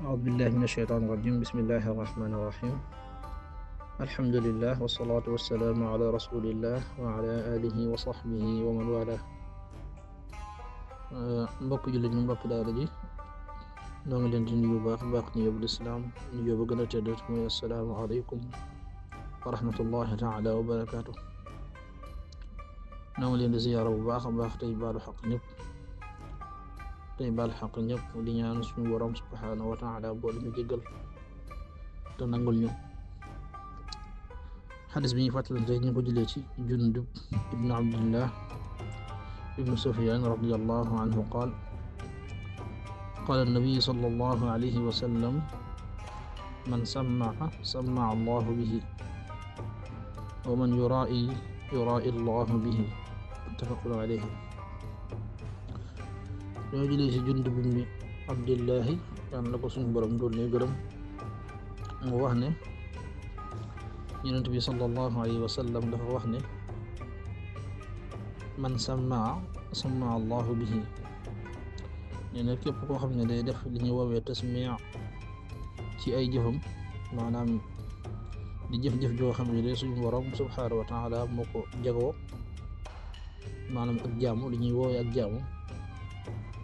أعوذ بالله من الشيطان الرجيم بسم الله الرحمن الرحيم الحمد لله والصلاة والسلام على رسول الله وعلى آله وصحبه ومن والاه mbokk jullit ñi mbokk daara ji noo ngi leen di nuyu baax nuyoo bu lislaam nuyoo ba gën a tedd mooy assalaamu aleykum wa rahmatullahi taala wa barakaatu noo ngi leen di ziyaara bu baax tey baalu xaq ñëpp di ñaan suñu borom subhanahu wa taala boole ñu jéggal te nangul ñu. xadis bi ñu fàttalante ñu ko jëlee ci Jundub ibnu Abdillah ibnu Sufyan radiyallahu anhu qaal qaala annabiyu sallallahu alayhi wa sallam man samma'a samma'a allahu bihi wa man yuraa'i allahu bihi muttafaqun alayhi. ñoo jëlee ci Jundub ibnu Abdillahi yàlla na ko suñu borom doon ne gërëm mu wax ne Yonent bi sallallahu alayhi wa sallam dafa wax ne man sammaa allahu bihi nee na képp koo xam ne day def li ñuy woowee tasmii ci ay jëfam maanaam di jëf-jëf joo xam ne day suñu borom subhanahu wa taala moo ko jagoo maanaam ak jaamu li ñuy woowee ak jaamu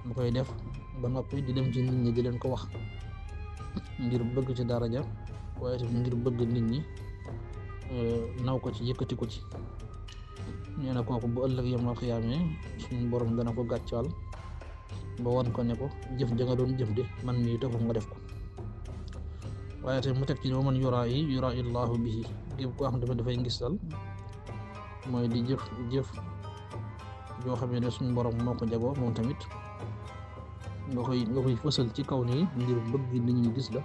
mu koy def ba noppi di dem ci nit ñi di leen ko wax ngir bëgg ci daraja waaye tamit ngir bëgg nit ñi naw ko ci yëkkati ko ci nee na kooku bu ëllëg yawmal xiyaamee suñu borom dana ko gàccaal ba wan ko ne ko jëf ja nga doon jëf de man mii taxul nga def ko. waaye tamit mu teg ci ne man yuraa'i Allahu bihi képp koo xam ne dafay ngistal mooy di jëf joo xam ne suñu borom moo ko jagoo moom tamit nga koy fësal ci kaw nii ngir bëgg nit ñi gis la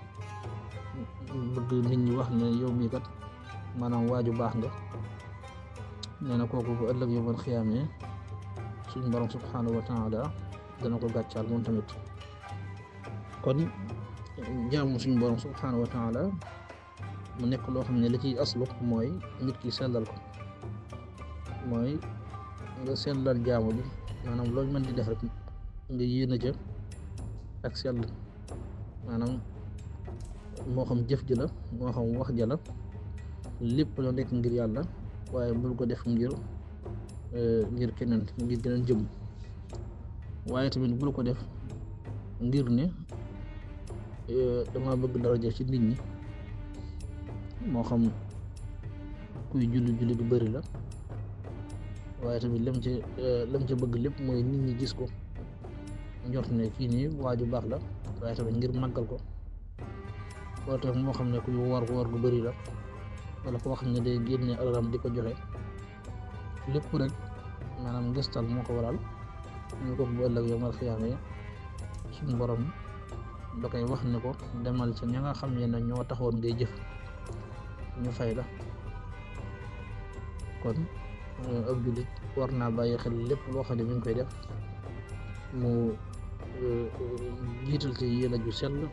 bëgg nit ñi wax ne yow mii kat maanaam waaju baax nga. nee na kooku bu ëllëg yawmal xiyaamee suñu borom subhanahu wa taala dana ko gàccaal moom tamit. kon jaamu suñu borom subhanahu wa taala mu nekk loo xam ne li ciy aslu mooy nit ki sellal ko mooy nga sellal jaamu bi maanaam loolu mën di def rek nga yéene ca ak sell maanaam moo xam jëf ji la moo xam wax ja la lépp loo nekk ngir yàlla waaye bul ko def ngir keneen ngir geneen jëm waaye tamit bul ko def ngir ne dama bëgg daraja ci nit ñi moo xam kuy julli gu bari la waaye tamit lam ca bëgg lépp mooy nit ñi gis ko njort ne kii nii waaju baax la waaye tamit ngir màggal ko wala tamit moo xam ne kuy woor gu bari la wala koo xam ne day génne alalam di ko joxe lépp rek maanaam ngistal moo ko waral ñu ko bu ëllëg yawmal xiyaama suñu borom da koy wax ne ko demal ca ña nga xam ne ñoo taxoon ngay jëf ñu fay la. kon ab jullit war naa bàyyi xel lépp loo xam ne mi ngi koy def mu jiital ci yéene ju sell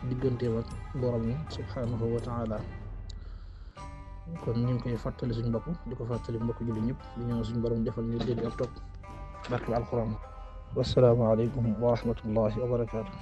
digganteem ak borom subhanahu wa taala. kon ñu ngi koy fàttali suñu bopp di ko fàttali mbokk jullit ñëpp di ñaan suñu borom defal ñu dégg ak topp barke alquran. wassalaamu aleykum wa rahmatullahi wa barakaatu.